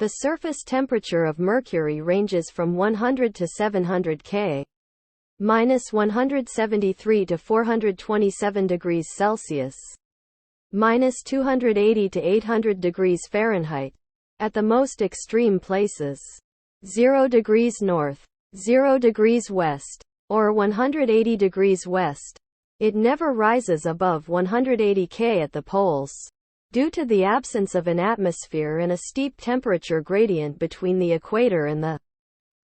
The surface temperature of Mercury ranges from 100 to 700 K, minus 173 to 427 degrees Celsius, minus 280 to 800 degrees Fahrenheit, at the most extreme places. 0 degrees north, 0 degrees west, or 180 degrees west. It never rises above 180 K at the poles, due to the absence of an atmosphere and a steep temperature gradient between the equator and the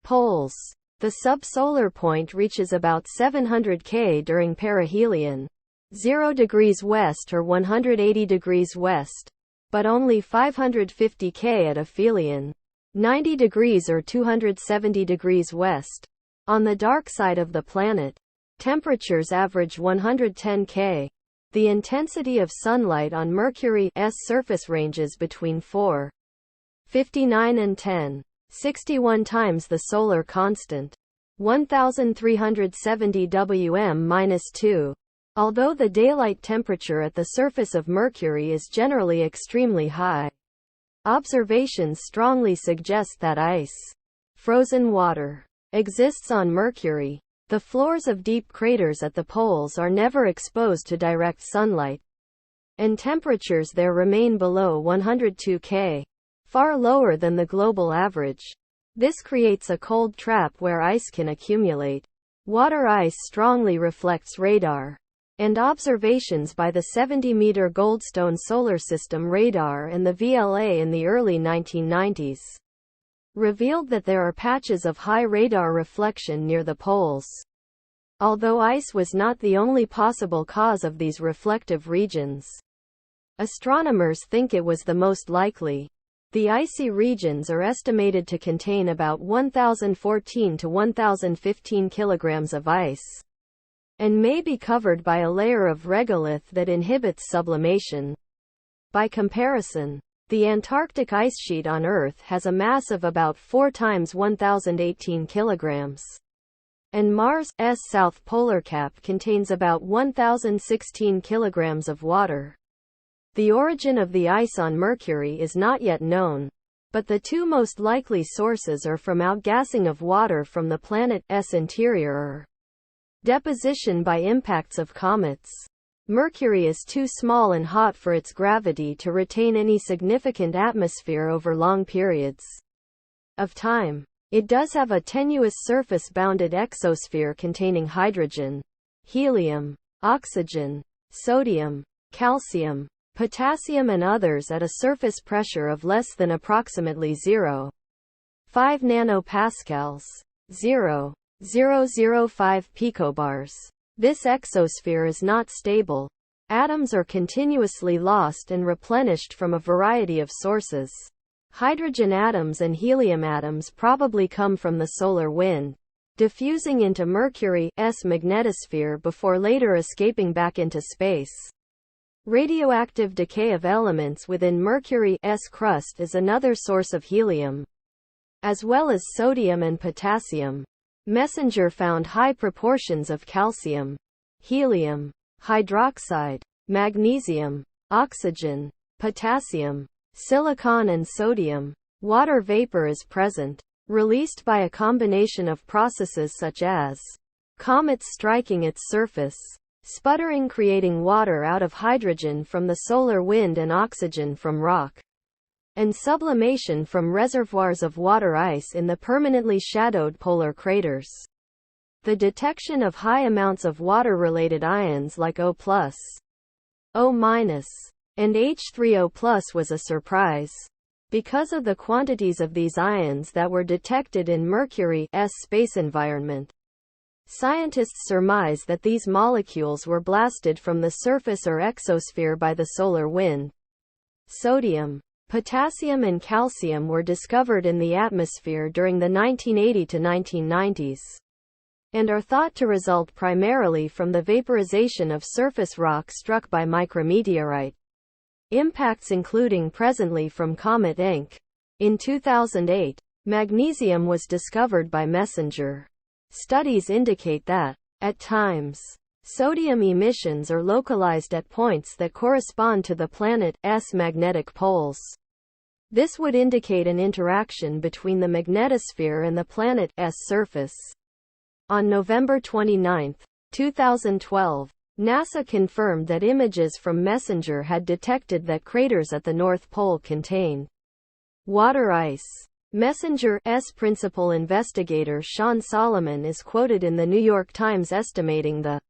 poles. The subsolar point reaches about 700 K during perihelion, 0 degrees west or 180 degrees west, but only 550 K at aphelion, 90 degrees or 270 degrees west. On the dark side of the planet, temperatures average 110 K. The intensity of sunlight on Mercury's surface ranges between 4.59 and 10.61 times the solar constant, 1370 Wm-2. Although the daylight temperature at the surface of Mercury is generally extremely high, observations strongly suggest that ice, frozen water, exists on Mercury. The floors of deep craters at the poles are never exposed to direct sunlight, and temperatures there remain below 102 K, far lower than the global average. This creates a cold trap where ice can accumulate. Water ice strongly reflects radar, and observations by the 70-meter Goldstone Solar System radar and the VLA in the early 1990s revealed that there are patches of high radar reflection near the poles. Although ice was not the only possible cause of these reflective regions, astronomers think it was the most likely. The icy regions are estimated to contain about 1,014 to 1,015 kilograms of ice, and may be covered by a layer of regolith that inhibits sublimation. By comparison, the Antarctic ice sheet on Earth has a mass of about 4 times 1,018 kilograms, and Mars' south polar cap contains about 1,016 kilograms of water. The origin of the ice on Mercury is not yet known, but the two most likely sources are from outgassing of water from the planet's interior or deposition by impacts of comets. Mercury is too small and hot for its gravity to retain any significant atmosphere over long periods of time. It does have a tenuous surface-bounded exosphere containing hydrogen, helium, oxygen, sodium, calcium, potassium and others at a surface pressure of less than approximately 0.5 nanopascals, 0.005 picobars. This exosphere is not stable. Atoms are continuously lost and replenished from a variety of sources. Hydrogen atoms and helium atoms probably come from the solar wind, diffusing into Mercury's magnetosphere before later escaping back into space. Radioactive decay of elements within Mercury's crust is another source of helium, as well as sodium and potassium. Messenger found high proportions of calcium, helium, hydroxide, magnesium, oxygen, potassium, silicon and sodium. Water vapor is present, released by a combination of processes such as comets striking its surface, sputtering creating water out of hydrogen from the solar wind and oxygen from rock, and sublimation from reservoirs of water ice in the permanently shadowed polar craters. The detection of high amounts of water-related ions like O+, O-, and H3O+ was a surprise, because of the quantities of these ions that were detected in Mercury's space environment. Scientists surmise that these molecules were blasted from the surface or exosphere by the solar wind. Sodium, potassium and calcium were discovered in the atmosphere during the 1980 to 1990s, and are thought to result primarily from the vaporization of surface rock struck by micrometeorite impacts, including presently from Comet Inc. In 2008, magnesium was discovered by Messenger. Studies indicate that, at times, sodium emissions are localized at points that correspond to the planet's magnetic poles. This would indicate an interaction between the magnetosphere and the planet's surface. On November 29, 2012, NASA confirmed that images from MESSENGER had detected that craters at the North Pole contained water ice. MESSENGER's principal investigator Sean Solomon is quoted in the New York Times estimating the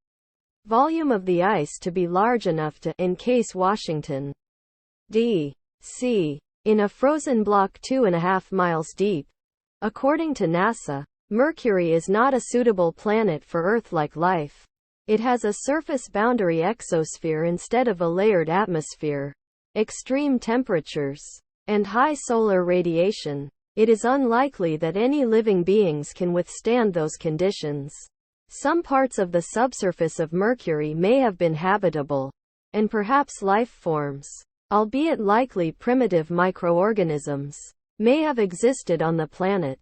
volume of the ice to be large enough to encase Washington, D.C. in a frozen block 2.5 miles deep. According to NASA, Mercury is not a suitable planet for Earth-like life. It has a surface boundary exosphere instead of a layered atmosphere, extreme temperatures, and high solar radiation. It is unlikely that any living beings can withstand those conditions. Some parts of the subsurface of Mercury may have been habitable, and perhaps life forms, albeit likely primitive microorganisms, may have existed on the planet.